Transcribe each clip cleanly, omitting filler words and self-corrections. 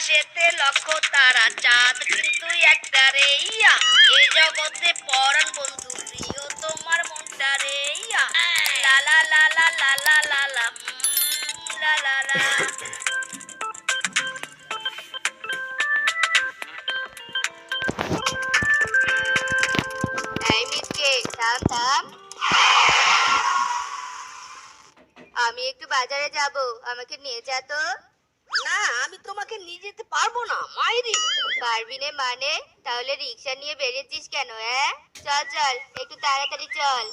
আকাশেতে লক্ষ তারা চাঁদ কিন্তু একটা রে ইয়া এই জগতে পরাণ বন্ধু প্রিয় তোমার মনটা রে ইয়া লা লা লা লা লা লা লা লা লা লা লা। এই মিসকে থাম থাম, আমি একটু বাজারে যাব, আমাকে নিয়ে যা তো। না আমি তোমাকে নিয়ে যেতে পারবো না মাইরি। পারবি না মানে? তাহলে রিক্সা নিয়ে বেরিয়েছিস কেন? চল চল একটু তাড়াতাড়ি চল।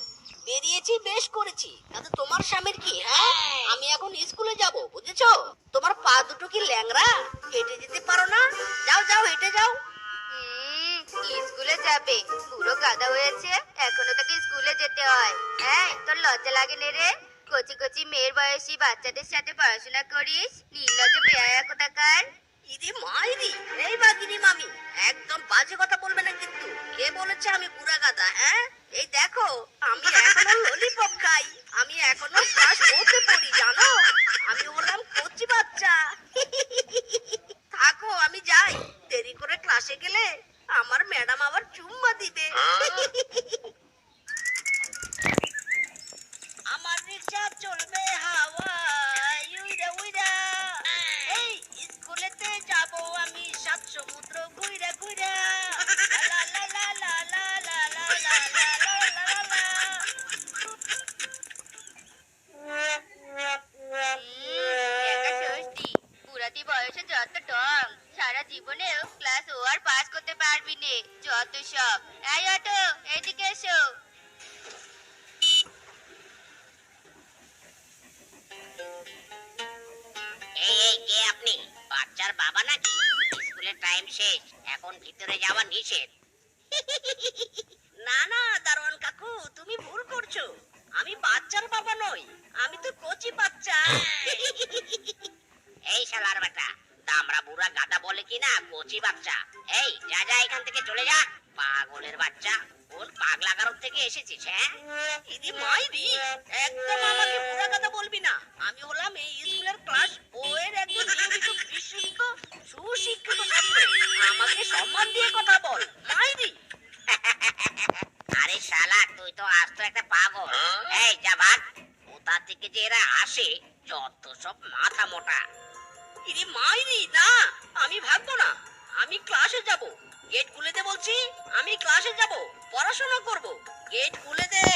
বেরিয়েছি বেশ করেছি, তাতে তোমার স্বামীর কি? হ্যাঁ আমি এখন স্কুলে যাব বুঝেছো? তোমার পা দুটো কি ল্যাংড়া? হেঁটে যেতে পারো না? যাও যাও হেঁটে যাও। স্কুলে যাবে? পুরো গাধা হয়েছে, এখনো তাকে স্কুলে যেতে হয়? তোর লজ্জা লাগে না রে? কচি কচি মেয়ের বয়সী বাচ্চাদের সাথে পড়াশোনা করিস? নির্লজ্জ বেহায়া কোথাকার। ইদি মাইরি, এই বাগিনি মামি, একদম বাজে কথা বলবে না কিন্তু। কে বলেছে আমি বুড়া গাদা? হ্যাঁ এই দেখো, আমি এখনো ললিপপ খাই, আমি এখনো ক্লাস 4-তে পড়ি জানো। আমি হলাম কচি বাচ্চা। থাকো আমি যাই, দেরি করে ক্লাসে গেলে আমার ম্যাডাম আবার চুম্মা দিবে। আমার রিকশা চলবে হাওয়ায় উইরা উইরা, এই স্কুলেতে যাব আমি সাত সমুদ্র ঘুইরা ঘুইরা। লা লা লা লা লা লা লা লা লা লা লা লা লা। একা ষষ্ঠী, বুড়াতি বয়সে যত ঢং, সারা জীবনেও ক্লাস ও আর পাস করতে পারবি নে, যত সব। এই অটো, এদিকে এসো। এই কে আপনি? বাচ্চার বাবা নাকি? স্কুলের টাইম শেষ, এখন ভিতরে যাওয়া নিষেধ। না না দারোয়ান কাকু, তুমি ভুল করছো, আমি বাচ্চার বাবা নই, আমি তো কচি বাচ্চা। এই শালার বেটা, দামড়া বুড়া গাদা বলে কি না কচি বাচ্চা। এই যা যা এখান থেকে চলে যা, পাগলের বাচ্চা। কোন পাগলা গারদ থেকে এসেছিস? হ্যাঁ ইদি মাইরি, একদম আমাকে বুড়া গাদা বলবি না। আমি হলাম এই স্কুলের ক্লাস 4 এর একজন নিয়মিত বিশুদ্ধ সুশিক্ষিত ছাত্র, আমাকে সম্মান দিয়ে কথা বল মাইরি। আরে শালা তুই তো আজ তো একটা পাগল। এই যা ভাগ, কোথা থেকে যে এরা আসে, যত সব মাথা মোটা। ইরে মাইরি, না আমি ভাববো না, আমি ক্লাসে যাব। গেট খুলে দে বলছি, আমি ক্লাসে যাব, পড়াশোনা করব, গেট খুলে দে।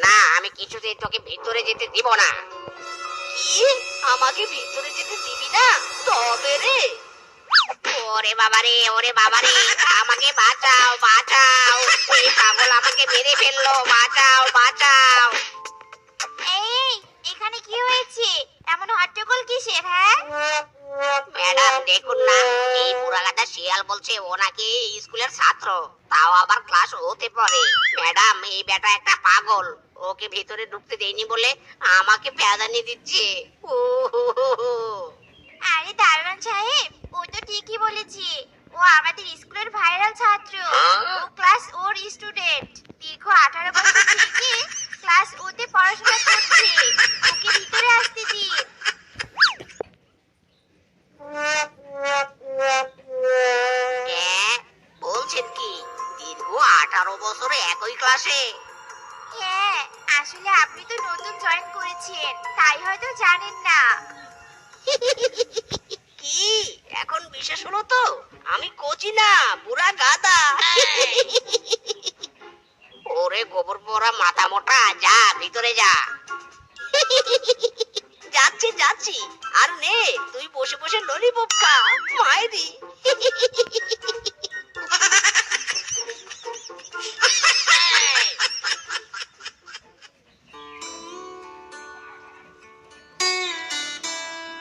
না আমি কিছুতেই তোকে ভিতরে যেতে দিব না। কি? আমাকে ভিতরে যেতে দিবি না? তবে রে। ওরে বাবারে, ওরে বাবারে, আমাকে বাঁচাও বাঁচাও, এই পাগল আমাকে মেরে ফেললো, বাঁচাও বাঁচাও। এই, এখানে কি হয়েছে? এমন হট্টগোল কিসের? হ্যাঁ ম্যাডাম দেখুন না, এই বুড়াগাটা শিয়াল বলছে ও নাকি স্কুলের ছাত্র, তাও আবার ক্লাস ওতে পড়ে। ম্যাডাম এই বেটা একটা পাগল, ওকে ভিতরে ঢুকতে দেয়নি বলে আমাকে প্যাদানি দিচ্ছে। ও হো হো হো। আরে দারোয়ান সাহেব, ও তো ঠিকই বলেছে, ও আমাদের স্কুলের ভাইরাল ছাত্র, ও ক্লাস ওর স্টুডেন্ট, দীর্ঘ 18 বছর থেকে ক্লাস ওতে পড়াশোনা করছে, ওকে ভিতরে আসতে দিন। বলছেন কি? দীর্ঘ 18 বছরে একই ক্লাসে? হ্যাঁ, আসলে আপনি তো নতুন জয়েন করেছেন, তাই হয়তো জানেন না। কি এখন বিশেষ হলো তো? আমি কচি না, বুড়া গাদা। ওরে গোবর পোড়া মাথা মোটা, যা ভিতরে যা। যাচ্ছি যাচ্ছি, আর নে তুই বসে বসে ললিপপ খা মাইরি।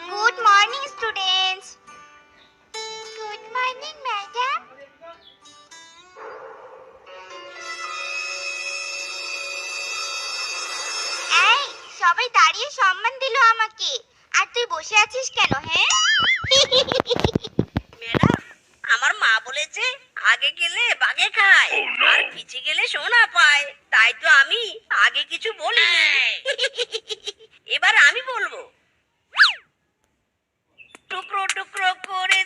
Good morning students. Good morning madam. এই, সবাই দাঁড়িয়ে সম্মান দিল আমাকে, আর তুই বসে আছিস কেন? হ্যাঁ ম্যাডাম, আমার মা বলেছে আগে গেলে বাগে খায় আর পিছে গেলে সোনা পায়, তাই তো আমি আগে কিছু বলিনি। এবার আমি বলবো, টুকরো টুকরো করে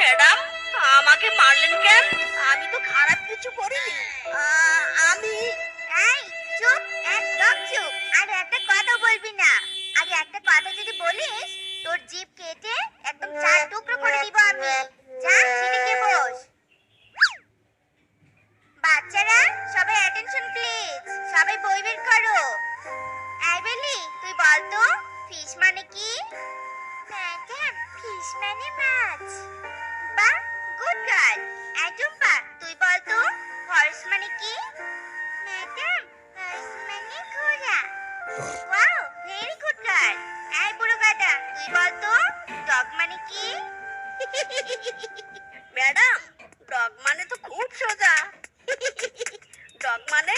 ম্যাডাম, আমাকে মারলেন কেন? আমি তো খারাপ কিছু করিনি। আমি এই চুপ, একদম চুপ। আর একটা কথা বলবি না। আর একটা কথা যদি বলিস তোর জিভ কেটে একদম চার টুকরো করে দিব আমি। যা সিটে গিয়ে বস। বাচ্চারা সবাই অ্যাটেনশন প্লিজ, সবাই বই বের করো। এই বেলি, তুই বল তো ফিশ মানে কি? ম্যাডাম, ফিশ মানে মাছ। বাহ, গুড গার্ল। এই টুম্পা, তুই বল তো হর্স মানে কি? ম্যাডাম, হর্স মানে ঘোড়া। Wow, very good girl. এই বুড়ো গাধা, তুই বল তো ডগ মানে কি? ম্যাডাম, ডগ মানে তো খুব সোজা। ডগ মানে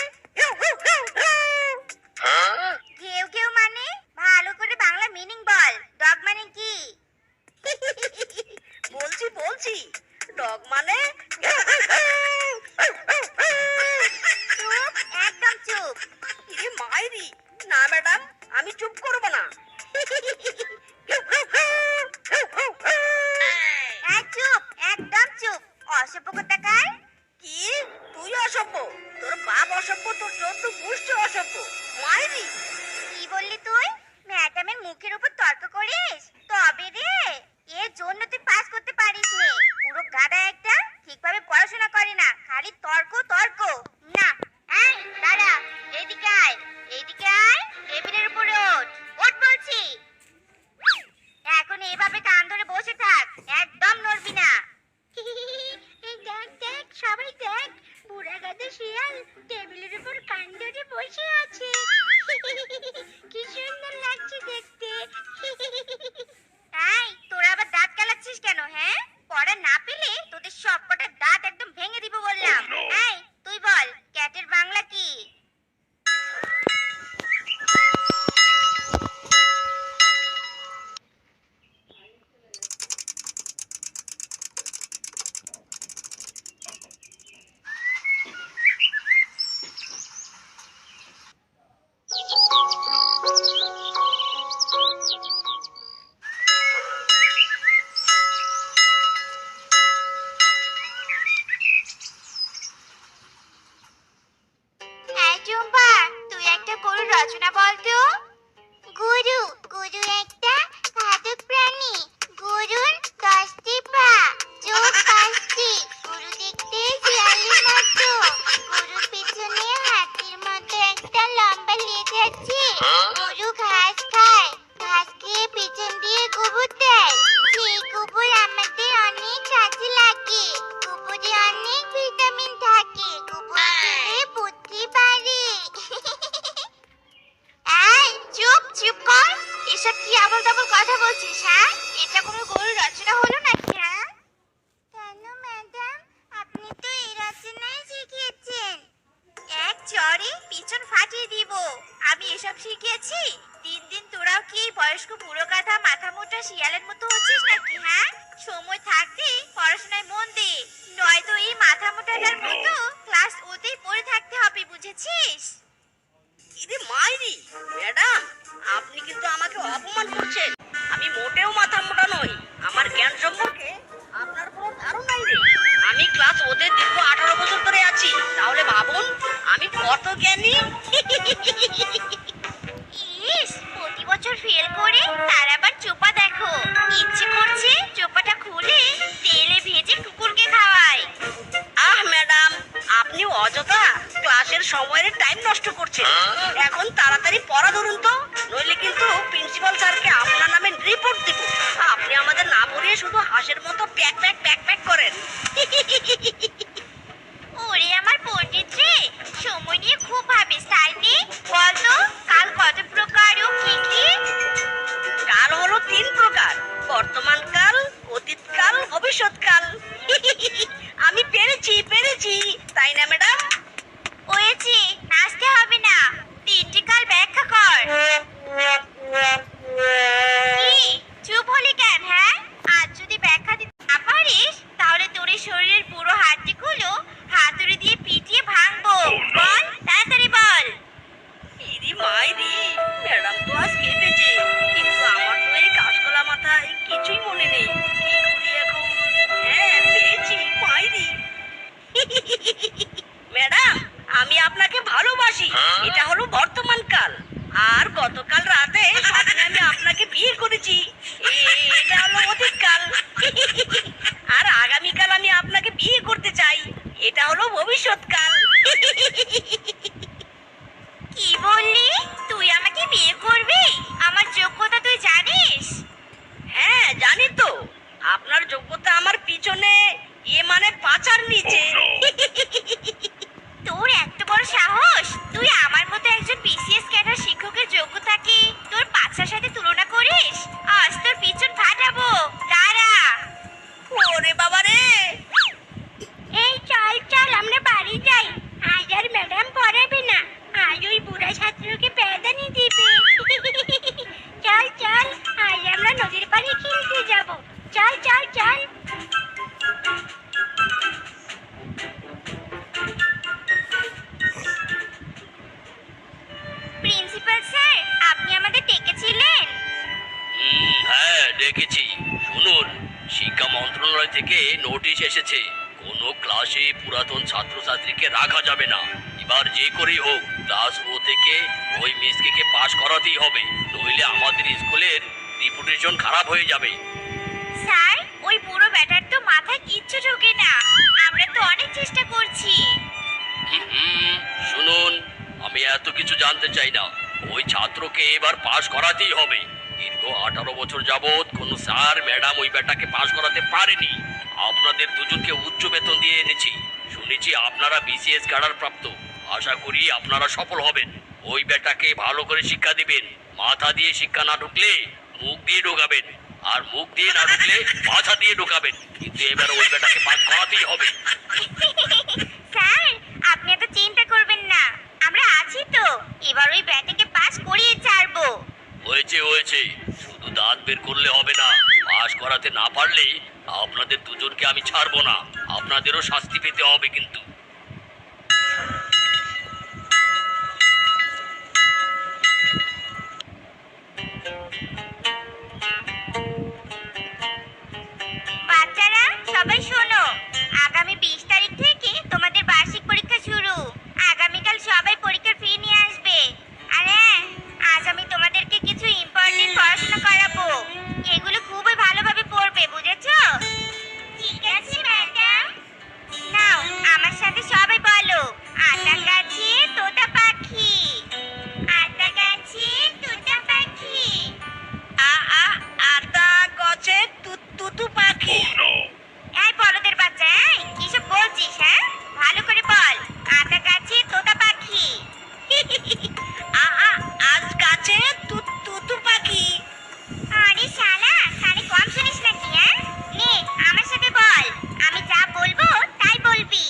ঘেউ ঘেউ মানে? ভালো করে বাংলা মিনিং বল। ডগ মানে কি? বলছি ডগ মানে চুপ, একদম চুপ। মাইরি। না ম্যাডাম, আমি চুপ করব না। এই চুপ, একদম চুপ। অসভ্য কোথাকার। কি? তুই অসভ্য? তোর বাপ অসভ্য, তোর চোদ্দ পুষ্ট অসভ্য। মাইরি। কি বললি তুই? ম্যাডামের মুখের উপর তর্ক করিস? তবে রে, এর জন্য তুই পাস করতে পারিস নে। পুরো গাধা একটা, ঠিকভাবে পড়াশোনা করে না, খালি তর্ক তর্ক। না, এই দাঁড়া, এইদিকে আয়, এইদিকে আয়, টেবিলের উপর ওঠ। ওঠ বলছি। এখন এইভাবে কান ধরে বসে থাক, একদম নড়বি না। এই দেখ দেখ, সবাই দেখ, বুড়া গাধা শিয়াল টেবিলের উপর কান ধরে বসে আছে। কি সুন্দর লাগছে দেখতে। এই, তোরা আবার দাঁত কালাচ্ছিস কেন? হ্যাঁ, পড়া না পেলে তোদের সবকটা দাঁত একদম ভেঙে দিব বললাম। এই, তুই বল ক্যাটের বাংলা কি? এই টুম্পা, তুই একটা গরু রচনা বল তো। গরু গরু একটা ঘাতক প্রাণী। গরুর 10টি পা, চোখ 5টি। গরু দেখতে শিয়ালের মতো। গরুর পিছনে হাতির মতো একটা লম্বা লেজ আছে। গরু ঘাস খায়, ঘাস খেয়ে পিছন দিয়ে গোবর দেয়। সেই গোবর আমাদের অনেক কাজে লাগে। গোবরে অনেক ভিটামিন থাকে। গোবর খেলে বুদ্ধি বাড়ে। এই চুপ চুপ কর। এসব কি আবল তাবল কথা বলছিস? হ্যাঁ, এটা কোনো গরুর রচনা হলো নাকি? হ্যাঁ, কেন ম্যাডাম, আপনি তো এই রচনাই শিখিয়েছেন। এক চড়ে পিছন ফাটিয়ে দিব। আমি এসব শিখিয়েছি? দিন দিন তোরাও কি বয়স্ক বুড়ো গাধা মাথা মোটা শিয়ালের মতো হচ্ছিস নাকি? হ্যাঁ, সময় থাকতে পড়াশোনায় মন দে, নয়তো এই মাথা মোটাটার মতো ক্লাস ওতেই পড়ে থাকতে হবে, বুঝেছিস? ইরে মাইরি। ম্যাডাম, আপনি কিন্তু আমাকে অপমান করছেন। আমি মোটেও মাথা মোটা নই। আমার জ্ঞান সম্পর্কে আপনার কোনো ধারণাই নেই। আমি ক্লাস ওদের দীর্ঘ 18 বছর ধরে আছি। তাহলে ভাবুন আমি কত জ্ঞানী। ইস, প্রতি বছর ফেল করে তার আবার চোপা দেখো। ইচ্ছে করছে চোপাটা খুলে তেলে ভেজে কুকুরকে খাওয়াই। আহ ম্যাডাম, আপনি অযথা ক্লাসের সময়ের টাইম নষ্ট করছেন। এখন তাড়াতাড়ি পড়া ধরুন তো, নইলে কিন্তু প্রিন্সিপাল স্যারকে আপনার নামে রিপোর্ট দিব। আপনি আমাদের না পড়িয়ে শুধু হাঁসের মতো প্যাক প্যাক প্যাক প্যাক করেন। ওরে আমার পণ্ডিত রে, সময় নিয়ে খুব ভাবিস তাই নে। বলতো কাল কত প্রকার ও কি কি? কাল হলো 3 প্রকার: বর্তমান কাল, অতীতকাল, ভবিষ্যৎকাল। আমি পেরেছি, তাই না ম্যাডাম? হয়েছে, নাচতে হবে না, 3টি কাল ব্যাখ্যা কর। কি চুপ হলি কেন? হ্যাঁ, আজ যদি ব্যাখ্যা দিতে না পারিস তাহলে তোর এই শরীরের পুরো হাড় মানে পাছার নিচে। তোর এত বড় সাহস, তুই আমার মতো একজন বিসিএস ক্যাডার শিক্ষকের যোগ্যতাকে তোর বাচ্চার সাথে তুলনা করিস? আজ তোর পিছন ফাটাবো, দাঁড়া। ওরে বাবা রে! এই চল চল আমরা বাড়ি যাই, আজ আর ম্যাডাম পড়াবে না, আজ ওই বুড়া ছাত্রকে প্যাদানি দিবে। চল চল, আজ আমরা নদীর পাড়ে খেলতে যাব, চল চল চল। প্রিন্সিপাল স্যার, আপনি আমাদের ডেকেছিলেন? হ্যাঁ ডেকেছি। শুনুন, শিক্ষা মন্ত্রণালয় থেকে নোটিশ এসেছে, কোনো ক্লাসে পুরাতন ছাত্রছাত্রীকে রাখা যাবে না। এবার যে করেই হোক ক্লাস ও থেকে ওই মিসকে পাস করাতেই হবে, নইলে আমাদের স্কুলের রিপুটেশন খারাপ হয়ে যাবে। স্যার, ওই বুড়ো ব্যাটার তো মাথায় কিচ্ছু ঢোকে না, আমরা তো অনেক চেষ্টা করছি। শুনুন, আমি এত কিছু জানতে চাই না, ওই ছাত্রকে এবার পাস করাতেই হবে। দীর্ঘ 18 বছর যাবৎ কোনো স্যার ম্যাডাম ওই বেটাকে পাস করাতে পারেনি। আপনাদের দুজনকে উচ্চ বেতন দিয়ে এনেছি, শুনেছি আপনারা বিসিএস ক্যাডার প্রাপ্ত, আশা করি আপনারা সফল হবেন। ওই বেটাকে ভালো করে শিক্ষা দিবেন, মাথা দিয়ে শিক্ষা না ঢুকলে মুখ দিয়ে ঢোকাবেন, আর মুখ দিয়ে না ঢুকলে মাথা দিয়ে ঢোকাবেন, কিন্তু এবার ওই বেটাকে পাস করাতেই হবে। স্যার, আপনি এত চিন্তা করবেন না, আমরা আছি তো, এবার ওই ব্যাটাকে পাস করিয়ে ছাড়বো। হয়েছে হয়েছে, শুধু দাঁত বের করলে হবে না, পাস করাতে না পারলে আপনাদের দুজনকে আমি ছাড়বো না, আপনাদেরও শাস্তি পেতে হবে কিন্তু। বাচ্চারা সবাই শোনো, আগামী 20 তারিখ থেকে তোমাদের বার্ষিক পরীক্ষা শুরু। আগামীকাল সবাই পরীক্ষার ফি নিয়ে আসবে। আর হ্যাঁ, আজ আমি তোমাদেরকে কিছু ইম্পর্টেন্ট পড়াশোনা করাবো, এগুলো খুবই ভালোভাবে পড়বে, বুঝেছো? ঠিক আছে ম্যাডাম। নাও আমার সাথে সবাই বলো, আটা গাছে তোতা পাখি, আটা গাছে তোতা পাখি। আটা গছে তুতু পাখি। এই বলদের বাচ্চা, এই কিসব বলছিস? হ্যাঁ, ভালো করে বল, আটা গাছে তোতা পাখি। আজ গাছে তুতু পাখি। আরে শালা, কানে কম শুনিস নাকি? হ্যাঁ, নে আমার সাথে বল, আমি যা বলবো তাই বলবি।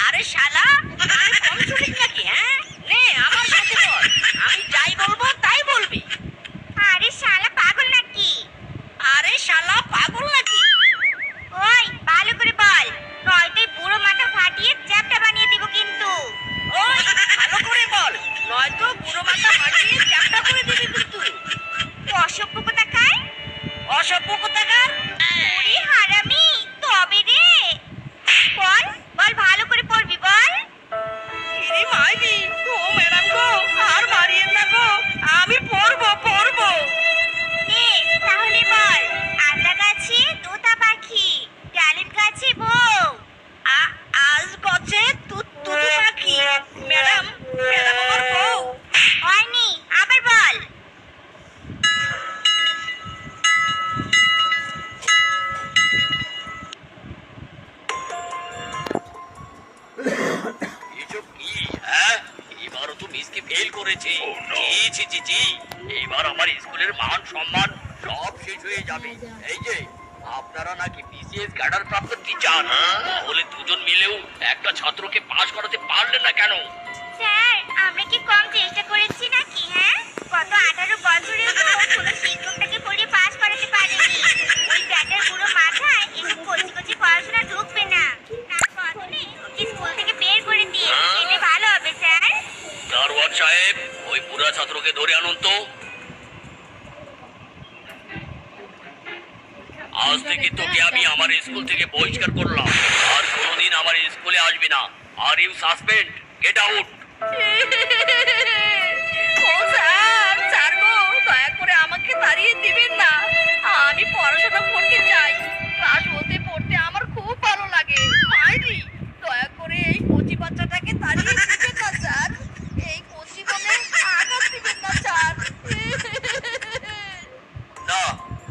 আরে শালা, আমি কম শুনিস নাকি? হ্যাঁ, নে আমার সাথে বল, আমি যাই বলবো তাই বলবি। আরে শালা পাগল নাকি? আরে শালা পাগল নাকি? ওই ভালো করে বল, নয়তো এই বুড়ো মাথা ফাটিয়ে চ্যাপটা বানিয়ে দিব কিন্তু। ওই ভালো করে বল, নয়তো বুড়ো মাথা ফাটিয়ে চ্যাপ্টা করে দিবি কিন্তু। অসভ্য কোথাকার, অসভ্য কোথাকার। ওরে হারামি, তবে রে। বল বল, ভালো করে পড়বি, বল। ইরি মাইরি, ও ম্যাডাম গো, আর মারিয়েন না গো, আমি পড়বো। নে তাহলে বল, আটা গাছে তোতা পাখি, ডালিম গাছে বউ। আজ গছে তুতু পাখি। ম্যাডাম আমার বউ। হয়নি, আবার বল। এসব কি? হ্যাঁ, এবারও তো মিসকে ফেল করেছে। জি জি জি, এবার আমার স্কুলের মান সম্মান সব শেষ হয়ে যাবে। এই যে আপনারা নাকি বিসিএস ক্যাডার প্রাপ্ত টিচার, তাহলে দুজন মিলেও একটা ছাত্রকে পাস করাতে পারলেন না কেন? স্যার, আমরা কি কম চেষ্টা করেছি নাকি? হ্যাঁ, গত 18 বছরেও তো কোনো শিক্ষকটাকে পড়িয়ে পাস করাতে পারিনি। ওই ব্যাটার পুরো মাথায় এসব কচি কচি পড়াশোনা ঢুকবে না, তার বদলে ওকে স্কুল থেকে বের করে দিন, এতে ভালো হবে স্যার। দারোয়ান সাহেব, ওই বুড়া ছাত্রকে ধরে আনুন তো। আজ থেকে তোকে আমি আমার স্কুল থেকে বহিষ্কার করলাম, আর কোনোদিন আমার স্কুলে আসবি না। Are you suspend, get out. ও স্যার গো, দয়া করে আমাকে তাড়িয়ে দিবেন না, আমি পড়াশোনা করতে চাই। ক্লাস হতে পড়তে আমার খুব ভালো লাগে। মাইরি, দয়া করে এই কচি বাচ্চাটাকে তাড়িয়ে দিবেন না স্যার, এই কচি বলে আঘাত দিবেন না স্যার। না,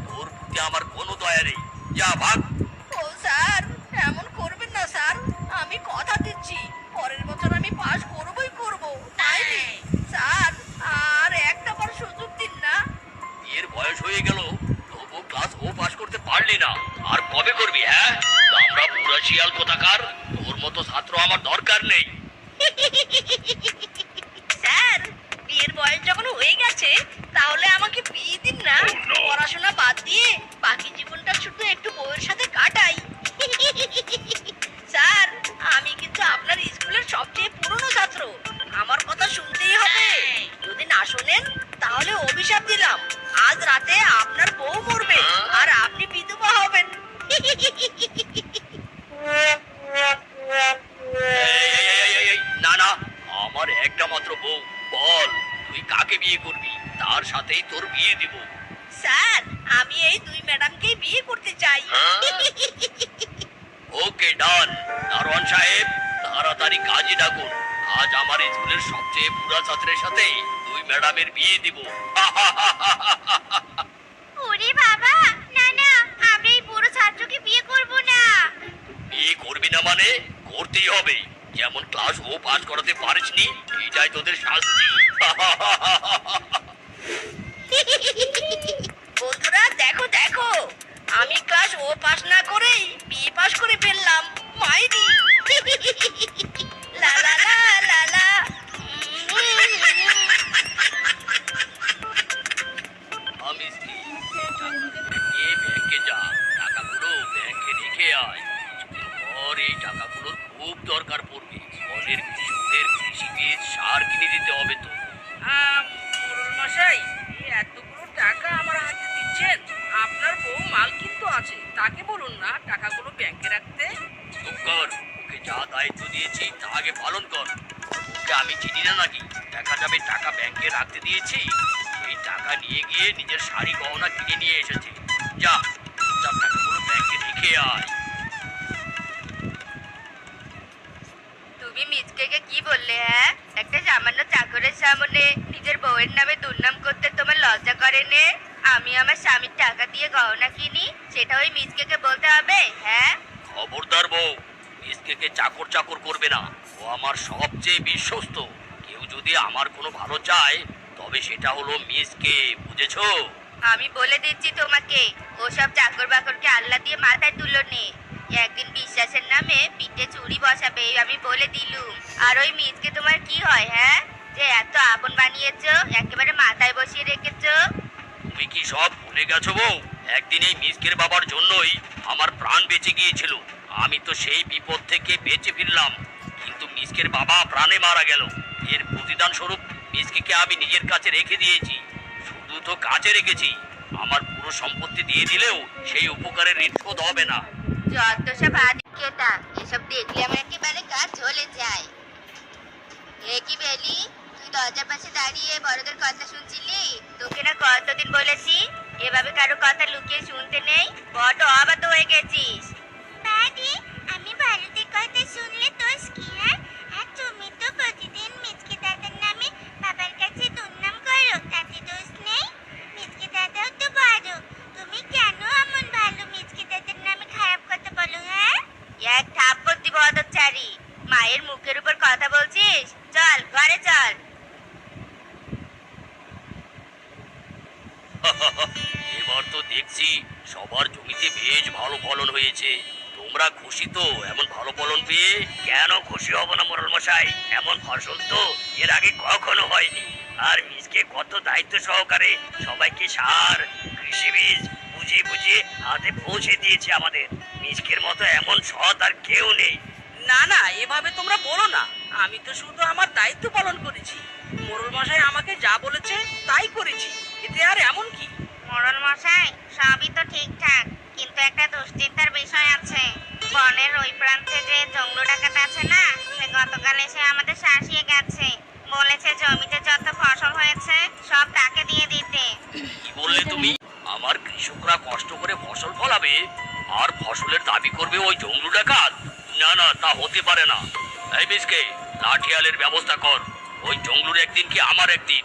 তোর প্রতি আমার কোনো দয়া নেই, যা ভাগ। ও স্যার, এমন করবেন করবি? হ্যাঁ, আমরা বুড়া শিয়াল কোথাকার, তোর মতো ছাত্র আমার দরকার নেই। স্যার, বিয়ের বয়স যখন হয়ে গেছে তাহলে আমাকে বিয়ে দিন না। পড়াশোনা বাদ দিয়ে বাকি জীবনটা শুধু একটু বউয়ের সাথে কাটাই। স্যার, আমি কিন্তু আপনার স্কুলের সবচেয়ে পুরনো ছাত্র, আমার কথা শুনতেই হবে। যদি না শোনেন তাহলে অভিশাপ দিলাম, আজ রাতে আপনার বউ মরবে আর আপনি বিধবা হবেন। এই, না না, আমার একটা মাত্র বউ। বল তুই কাকে বিয়ে করবি, তার সাথেই তোর বিয়ে দিব। স্যার, আমি এই দুই ম্যাডামকেই বিয়ে করতে চাই। ওকে, ডান। দারোয়ান সাহেব, তাড়াতাড়ি কাজে ডাকুন। আজ আমার স্কুলের সবচেয়ে বুড়া ছাত্রের সাথে দুই ম্যাডামের বিয়ে দিব। ওরে বাবা, না না, আমরা এই বুড়ো ছাত্রকে বিয়ে করব না। বিয়ে করবি না মানে? করতেই হবে। যেমন ক্লাস ও পাস করাতে পারিসনি, এটাই তোদের শাস্তি। বন্ধুরা দেখো দেখো, আমি ক্লাস ও পাস না করেই বিএ পাস করে ফেললাম। মাইরি লা লা লা লা লা। আমি নিয়ে ব্যাংকে যা, টাকাগুলো ব্যাংকে রেখে আয়। কিছুদিন পর এই টাকাগুলোর খুব দরকার পড়বে। ফলের কৃষকদের কৃষি বীজ সার কিনে দিতে হবে তো। মোড়ল মশাই, এতগুলো টাকা আমার হাতে দিচ্ছেন, আপনার বউ মাল কিন্তু আছে, তাকে বলুন না টাকাগুলো ব্যাংকে রাখতে। চুপ কর, ওকে যা দায়িত্ব দিয়েছি তা আগে পালন কর। ওকে আমি চিনি না নাকি? দেখা যাবে টাকা ব্যাংকে রাখতে দিয়েছি, সেই টাকা নিয়ে গিয়ে নিজের শাড়ি গহনা কিনে নিয়ে এসেছে। যা যা, টাকাগুলো ব্যাংকে রেখে আয়। তুমি মিজকেকে কি বললে? হ্যাঁ, একটা সামান্য চাকরের সামনে নিজের বউয়ের নামে দুর্নাম করতে তোমার লজ্জা করে নে? আমি আমার স্বামীর টাকা দিয়ে গহনা কিনি, সেটা ওই মিজকেকে বলতে হবে? হ্যাঁ, খবরদার বউ, মিসকে চাকর চাকর করবে না। ও আমার সবচেয়ে বিশ্বস্ত। কেউ যদি আমার কোনো ভালো চায় তবে সেটা হলো মিসকে, বুঝেছো? আমি বলে দিচ্ছি তোমাকে, ওসব চাকর বাকরকে আল্লাহ দিয়ে মাথায় তুলো নে। একদিন বিশ্বাসের নামে পিঠে চুরি বসাবে, আমি বলে দিলুম। আর ওই মিজকে তোমার কি হয়? হ্যাঁ, যে এত আপন বানিয়েছো, একেবারে মাথায় বসিয়ে রেখেছো। তুমি কি সব ভুলে গেছো বউ? একদিন এই মিসকের বাবার জন্যই আমার প্রাণ বেঁচে গিয়েছিল। আমি তো সেই বিপদ থেকে বেঁচে ফিরলাম, কিন্তু মিসকের বাবা প্রাণে মারা গেল। এর প্রতিদান স্বরূপ মিসকে আমি নিজের কাছে রেখে দিয়েছি। শুধু তো কাছে রেখেছি, আমার পুরো সম্পত্তি দিয়ে দিলেও সেই উপকারের ঋণ শোধ হবে না। যত সব আদিক্যতা, এসব দেখলে আমার একেবারে গা জ্বলে যায়। এ কি বেলি, তুই দরজার পাশে দাঁড়িয়ে বড়দের কথা শুনছিলি? তোকে না কতদিন বলেছি এভাবে কারো কথা লুকিয়ে শুনতে নেই? বড় অবাধ্য হয়ে গেছিস। দাদি, আমি ভারতের কথা শুনলে দোষ কি? হ্যাঁ, আর তুমি তো প্রতিদিন মিচকে দাদার নামে বাবার কাছে দুর্নাম করো, তাতে দোষ নেই? মিচকে দাদাও তো বড়, তুমি কেন এমন ভালো মিচকে দাদার নামে খারাপ কথা বলো? হ্যাঁ, এক থাপ্পড় দিব অদচারী। মায়ের মুখের উপর কথা বলছিস? চল ঘরে চল। এবার তো দেখছি সবার জমিতে বেশ ভালো ফলন হয়েছে। তোমরা খুশি তো এমন ভালো ফলন পেয়ে? কেন খুশি হব না মোড়ল মশাই, এমন ফসল তো এর আগে কখনো হয়নি। আর মিসকে কত দায়িত্ব সহকারে সবাইকে সার, কৃষি বীজ বুঝিয়ে বুঝিয়ে হাতে পৌঁছে দিয়েছে আমাদের। মিসকের মতো এমন সৎ আর কেউ নেই। না না, এভাবে তোমরা বলো না, আমি তো শুধু আমার দায়িত্ব পালন করেছি। মোড়ল মশাই আমাকে যা বলেছে তাই করেছি, এতে আর এমন কি? মোড়ল মশাই, সবই তো ঠিকঠাক, কিন্তু একটা দুশ্চিন্তার বিষয় আছে। বনের ওই প্রান্তে যে জঙ্গল ডাকাত আছে না, সে গতকাল এসে আমাদের শাসিয়ে গেছে। বলেছে জমিতে যত ফসল হয়েছে সব তাকে দিয়ে দিতে। কি বললে তুমি? আমার কৃষকরা কষ্ট করে ফসল ফলাবে আর ফসলের দাবি করবে ওই জঙ্গল ডাকাত? না না, তা হতে পারে না। এই মিসকে, লাঠিয়ালের ব্যবস্থা কর। ওই জঙ্গলুর একদিন কি আমার একদিন।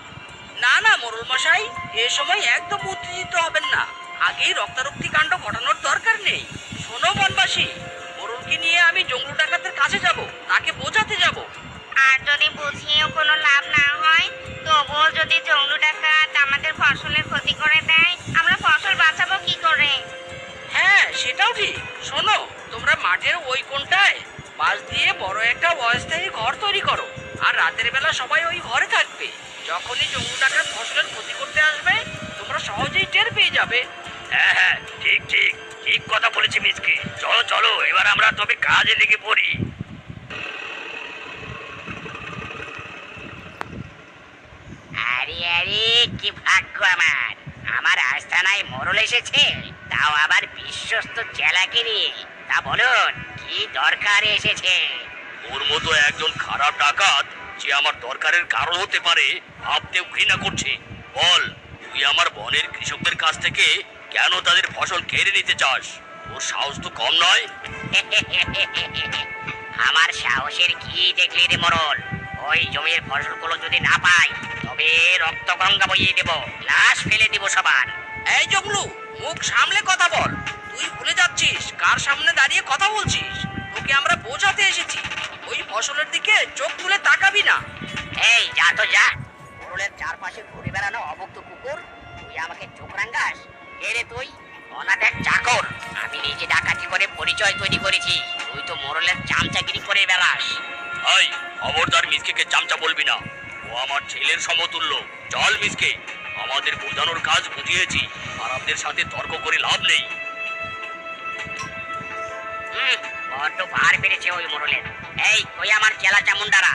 না না মোড়ল মশাই, এ সময় একদম উত্তেজিত হবেন না। আগেই রক্তারক্তি কাণ্ড ঘটানোর দরকার নেই। শোনো বনবাসী, মোড়লকে নিয়ে আমি জঙ্গল ডাকাতের কাছে যাব, তাকে বোঝাতে যাব। আর যদি বুঝিয়েও কোনো লাভ না হয়, তবুও যদি জঙ্গল ডাকাত আমাদের ফসলের ক্ষতি করে দেয়, আমরা ফসল বাঁচাবো কি করে? হ্যাঁ, সেটা এটাও ঠিক। শোনো, তোমরা মাঠের ওই কোণটায় বাঁশ দিয়ে বড় একটা অস্থায়ী ঘর তৈরি করো, আর রাতের বেলা সবাই ওই ঘরে থাকবে। যখনই জঙ্গল ডাকাত ফসলের ক্ষতি করতে আসবে, তোমরা সহজেই টের পেয়ে যাবে। হ্যাঁ হ্যাঁ, ঠিক ঠিক ঠিক কথা বলেছি মিসকে। চলো চলো, এবার আমরা তবে কাজে লেগে পড়ি। আরে আরে, কি ভাগ্য আমার! আমার আস্তানায় মোড়ল এসেছে, তাও আবার বিশ্বস্ত চেলাকে নিয়ে। তা বলুন, কি দরকারে এসেছে? ওর মতো একজন খারাপ ডাকাত যে আমার দরকারের কারণ হতে পারে ভাবতেও ঘৃণা করছে। বল, তুই আমার বনের কৃষকদের কাছ থেকে কেন তাদের ফসল কেড়ে নিতে চাস? ওর সাহস তো কম নয়। আমার সাহসের কি দেখলি রে মোড়ল? ওই জমির ফসলগুলো যদি না পাই, তবে রক্ত গঙ্গা বইয়ে দেব, লাশ ফেলে দিব সবার। এই জগলু, মুখ সামলে কথা বল। তুই ভুলে যাচ্ছিস কার সামনে দাঁড়িয়ে কথা বলছিস। তোকে আমরা বোঝাতে এসেছি, ওই ফসলের দিকে চোখ তুলে তাকাবি না। এই যা তো যা! মোড়লের চারপাশে ঘুরে বেড়ানো অভুক্ত কুকুর, তুই আমাকে চোখ রাঙ্গাস? কে রে তুই? অনাথের চাকর। আমি নিজে ডাকাতি করে পরিচয় তৈরি করেছি, তুই তো মোড়লের চামচাগিরি করে বেড়াস। এই, খবরদার মিসকে চামচা বলবি না। ও আমার ছেলের সমতুল্য। চল মিসকে, আমাদের বোঝানোর কাজ বুঝিয়েছি, খারাপদের সাথে তর্ক করে লাভ নেই। বড্ড ভার পেরেছে ওই মোড়লের। এই কই আমার চেলা চামুন্ডারা,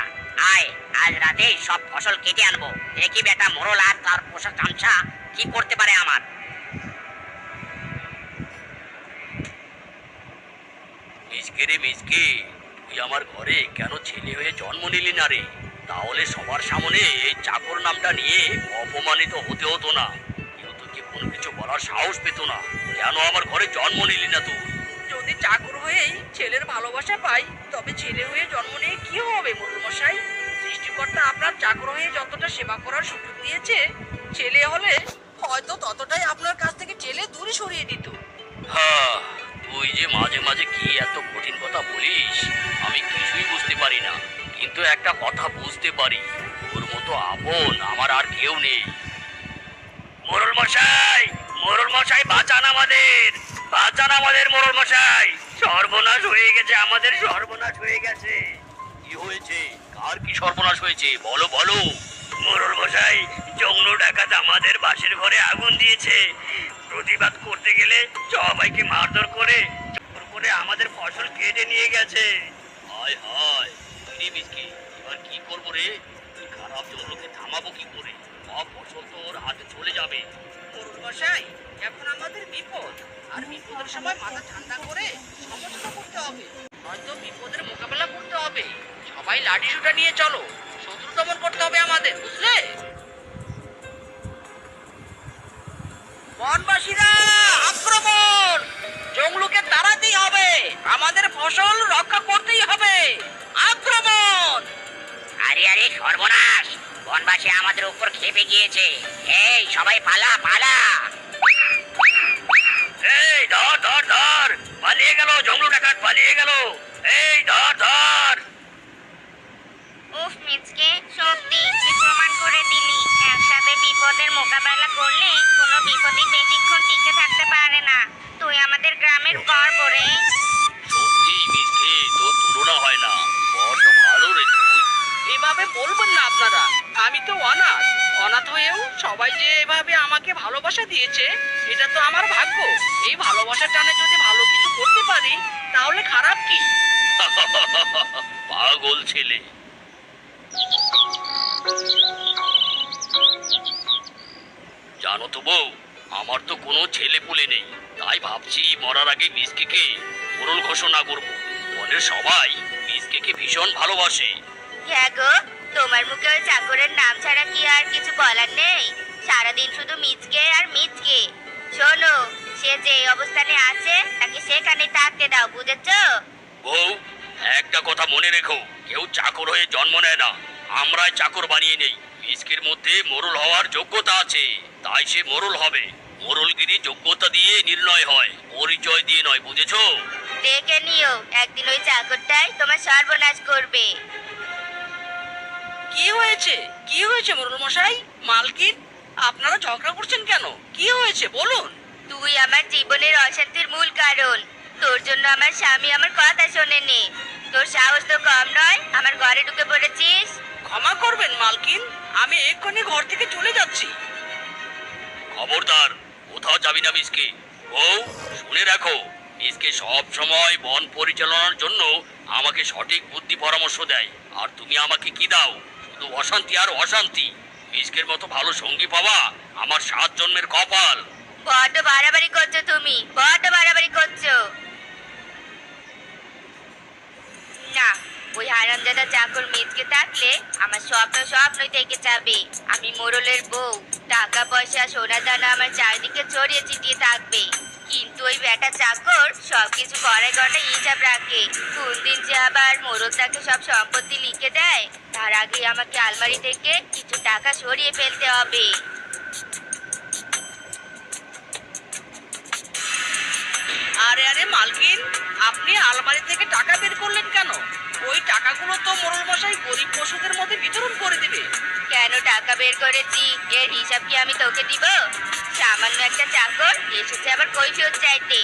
আয়, আজ রাতে সব ফসল কেটে আনবো। দেখি বেটা মোড়ল আর তার পোষা চামচা কি করতে পারে আমার। মিসকে রে মিসকে, তুই আমার ঘরে কেন ছেলে হয়ে জন্ম নিলি না রে? তাহলে সবার সামনে এই চাকর নামটা নিয়ে অপমানিত হতে হতো না, কেউ তোকে কোনো কিছু বলার সাহস পেত না। কেন আমার ঘরে জন্ম নিলি না তুই? যদি চাকর হয়েই ছেলের ভালোবাসা পাই, তবে ছেলে হয়ে জন্ম নিয়ে কি হবে মোড়ল মশাই? সৃষ্টিকর্তা আপনার চাকর হয়ে যতটা সেবা করার সুযোগ দিয়েছে, ছেলে হলে হয়তো ততটাই আপনার কাছ থেকে ছেলে দূরে সরিয়ে দিত। হ্যাঁ, তুই যে মাঝে মাঝে কি এত কঠিন কথা বলিস, আমি কিছুই বুঝতে পারি না। কিন্তু একটা কথা বুঝতে পারি, তোর মতো আপন আমার আর কেউ নেই। মোড়ল মশাই, মোড়ল মশাই, বাঁচান আমাদের, বাঁচান আমাদের মোড়ল মশাই! সর্বনাশ হয়ে গেছে, আমাদের সর্বনাশ হয়ে গেছে। কি হয়েছে? কার কি সর্বনাশ হয়েছে? বলো বলো। মোড়ল মশাই, জঙ্গল ডাকাত আমাদের বাসের ঘরে আগুন দিয়েছে। প্রতিবাদ করতে গেলে সবাইকে মারধর করে জোর করে আমাদের ফসল কেটে নিয়ে গেছে। হায় হায়, রে মিসকে, এবার কি করবো রে? এই খারাপ জঙ্গলকে থামাবো কি করে? সব ফসল তো ওর হাতে চলে যাবে। মোড়ল মশাই, এখন আমাদের বিপদ, আর বিপদের সময় মাথা ঠান্ডা করে সমস্যা করতে হবে, হয়তো বিপদের মোকাবেলা করতে হবে। সবাই লাঠি সুটা নিয়ে চলো, শত্রু দমন করতে হবে আমাদের, বুঝলে? বনবাসীরা, আক্রমণ! জঙ্গলকে তাড়াতেই হবে, আমাদের ফসল রক্ষা করতেই হবে। আক্রমণ! আরে আরে, সর্বনাশ! বনবাসী আমাদের উপর খেপে গিয়েছে। এই সবাই পালা পালা! এই ধর ধর ধর, পালিয়ে গেল জঙ্গল ডাকাত, পালিয়ে গেল। এই ধর ধর। উফ মিচকে, সত্যি তুই প্রমাণ করে দিলি, একসাথে বিপদের মোকাবেলা করলে কোনো বিপদই বেশিক্ষণ টিকে থাকতে পারে না। তুই আমাদের গ্রামের গর্ব রে। সত্যি মিসকে, তোর তুলনা হয় না। বড্ড ভালো রে তুই। এভাবে বলবেন না আপনারা, আমি তো অনাথ। অনাথ হয়েও সবাই যে এভাবে আমাকে ভালোবাসা দিয়েছে, এটা তো আমার ভাগ্য। এই ভালোবাসার টানে যদি ভালো কিছু করতে পারি, তাহলে খারাপ কি? পাগল ছেলে। জানো তো বউ, আমার তো কোনো ছেলে পুলে নেই, তাই ভাবছি মরার আগে মিসকে মোড়ল ঘোষণা করবো। বনের সবাই মিসকে ভীষণ ভালোবাসে। হ্যাঁ গো, তোমার মুখে ওই চাকরের নাম ছাড়া কি আর কিছু বলার নেই? সারাদিন শুধু মিচকে আর মিচকে। শোনো, সে যে অবস্থানে আছে তাকে সেখানে থাকতে দাও, বুঝেছো? বউ, একটা কথা মনে রেখো, কেউ চাকর হয়ে জন্ম নেয় না, আমরাই চাকর বানিয়ে নেই। মিসকের মধ্যে মোড়ল হওয়ার যোগ্যতা আছে, তাই সে মোড়ল হবে। মোড়লগিরি যোগ্যতা দিয়ে নির্ণয় হয়, পরিচয় দিয়ে নয়, বুঝেছো? দেখে নিও, একদিন ওই চাকরটাই তোমার সর্বনাশ করবে। কি হয়েছে? কি হয়েছে মোড়ল মশাই? মালকিন, আপনারা ঝগড়া করছেন কেন? কি হয়েছে বলুন। তুই আমার জীবনের অশান্তির মূল কারণ। তোর জন্য আমার স্বামী আমার কথা শোনেনি। তোর সাহস তো কম নয়, আমার ঘরে ঢুকে পড়েছিস। ক্ষমা করবেন মালকিন, আমি এক্ষুনি ঘর থেকে চলে যাচ্ছি। খবরদার, কোথাও যাবি না মিসকে। বউ, শুনে রাখো, মিসকে সব সময় বন পরিচালনার জন্য আমাকে সঠিক বুদ্ধি পরামর্শ দেয়। আর তুমি আমাকে কি দাও? শুধু অশান্তি আর অশান্তি। মিসকের মতো ভালো সঙ্গী পাওয়া আমার 7 জন্মের কপাল। বড্ড বাড়াবাড়ি করছো তুমি, বড্ড বাড়াবাড়ি করছো। না, ওই হারামজাদা চাকর মিজকে থাকলে আমার স্বপ্নই থেকে যাবে। আমি মোড়লের বউ, টাকা পয়সা সোনা দানা আমার চারিদিকে ছড়িয়ে ছিটিয়ে থাকবে। কিন্তু ওই বেটা চাকর সবকিছু ঘরে ঘরে হিসাব রাখে। কোন দিন যে আবার মোড়ল তাকে সব সম্পত্তি লিখে দেয়, তার আগে আমাকে আলমারি থেকে কিছু টাকা সরিয়ে ফেলতে হবে। আরে আরে মালকিন, আপনি আলমারি থেকে টাকা বের করলেন কেন? ওই টাকাগুলো তো মোড়ল মশাই গরিব পশুদের মধ্যে বিতরণ করে দিবে। কেন টাকা বের করেছি এর হিসাব কি আমি তোকে দিব? সামান্য একটা চাকর এসেছে আবার কৈফিয়ত চাইতে।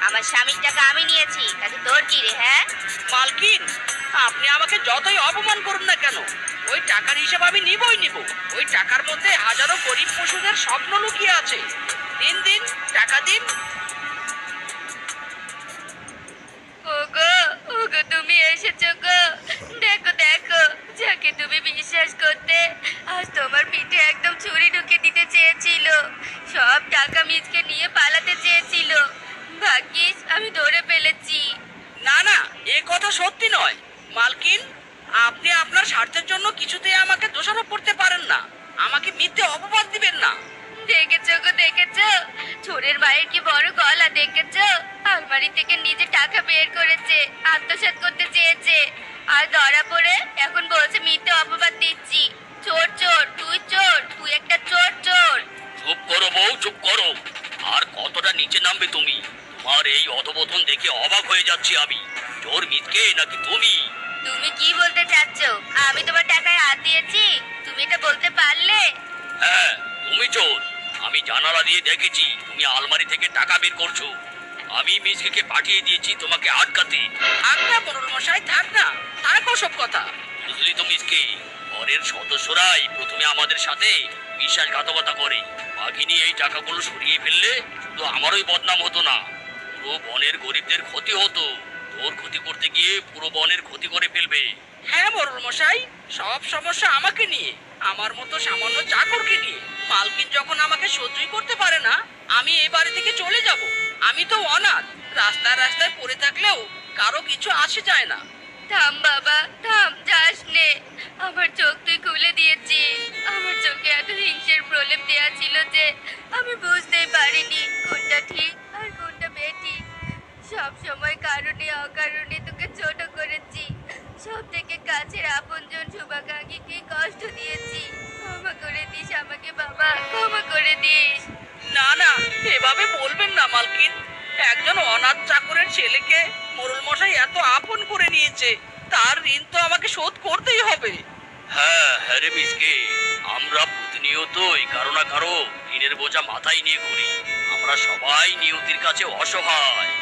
আমার স্বামীর টাকা আমি নিয়েছি, তাতে তোর কি রে? হ্যাঁ, মালকিন, আপনি আমাকে যতই অপমান করুন না কেন, ওই টাকার হিসাব আমি নিবই নিব। ওই টাকার মধ্যে হাজারো গরিব পশুদের স্বপ্ন লুকিয়ে আছে। দিন দিন টাকা দিন। ওগো ওগো, তুমি এসেছো গো। দেখো দেখো, যাকে তুমি বিশ্বাস করতে আজ তোমার পিঠে একদম ছুরি ঢুকে দিতে চেয়েছিল, সব টাকা মিজকে নিয়ে পালাতে চেয়েছিল। ভাগ্যিস আমি ধরে ফেলেছি। না না, এ কথা সত্যি নয়। মালকিন, আপনি আপনার স্বার্থের জন্য কিছুতেই আমাকে দোষারোপ করতে পারেন না। আমাকে মিথ্যে অপবাদ দিবেন না। দেখেছো গো, দেখেছো চোরের মায়ের কি বড় গলা, দেখেছো? আলমারি থেকে নিজে টাকা বের করেছে, আত্মসাৎ করতে চেয়েছে, আর ধরা পড়ে এখন বলছে মিথ্যে অপবাদ দিচ্ছি। চোর চোর, তুই একটা চোর চোর। চুপ করো বউ, চুপ করো। আর কতটা নিচে নামবে তুমি? তোমার এই অধপতন দেখে অবাক হয়ে যাচ্ছি আমি। চোর মিসকে নাকি তুমি? তুমি কি বলতে চাচ্ছ? আমি তোমার টাকায় হাত দিয়েছি, তুমি এটা বলতে পারলে? হ্যাঁ, তুমি চোর। আমি জানালা দিয়ে দেখেছি তুমি আলমারি থেকে টাকা বের করছো। আমি মিসকে পাঠিয়ে দিয়েছি তোমাকে আটকাতে। আজ্ঞা মোড়ল মশাই, থাক না, থাক ওসব কথা। বুঝলি তো মিসকে, ঘরের সদস্যরাই প্রথমে আমাদের সাথে বিশ্বাসঘাতকতা করে। বাঘিনী এই টাকাগুলো সরিয়ে ফেললে শুধু আমারই বদনাম হতো না, পুরো বনের গরিবদের ক্ষতি হতো। তোর ক্ষতি করতে গিয়ে পুরো বনের ক্ষতি করে ফেলবে। হ্যাঁ মোড়ল মশাই, সব সমস্যা আমাকে নিয়ে, আমার মতো সামান্য চাকরকে নিয়ে। মালকিন যখন আমাকে সহ্যই করতে পারে না, আমি এই বাড়ি থেকে চলে যাব। আমি তো অনাথ, রাস্তায় রাস্তায় পড়ে থাকলেও কারো কিছু আসে যায় না। থাম বাবা, থাম, যাস নে। আমার চোখ তুই খুলে দিয়েছিস। আমার চোখে এত হিংসের প্রলেপ দেয়া ছিল যে আমি বুঝতেই পারিনি কোনটা ঠিক আর কোনটা বেঠিক। সব সময় কারণে অকারণে তোকে ছোট করেছি। সব থেকে কাছের আপনজন শুভাকাঙ্ক্ষীকে কষ্ট দিয়েছি। ক্ষমা করে দিস আমাকে বাবা, ক্ষমা করে দিস। না না, এভাবে বলবেন না মালকিন। একজন অনাথ চাকরের ছেলেকে মোড়ল মশাই এত আপন করে নিয়েছে, তার ঋণ তো আমাকে শোধ করতেই হবে। হ্যাঁ হ্যাঁ রে মিসকে, আমরা প্রতিনিয়তই কারো না কারো ঋণের বোঝা মাথায় নিয়ে ঘুরি। আমরা সবাই নিয়তির কাছে অসহায়।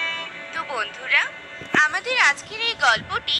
তো বন্ধুরা, আমাদের আজকের এই গল্পটি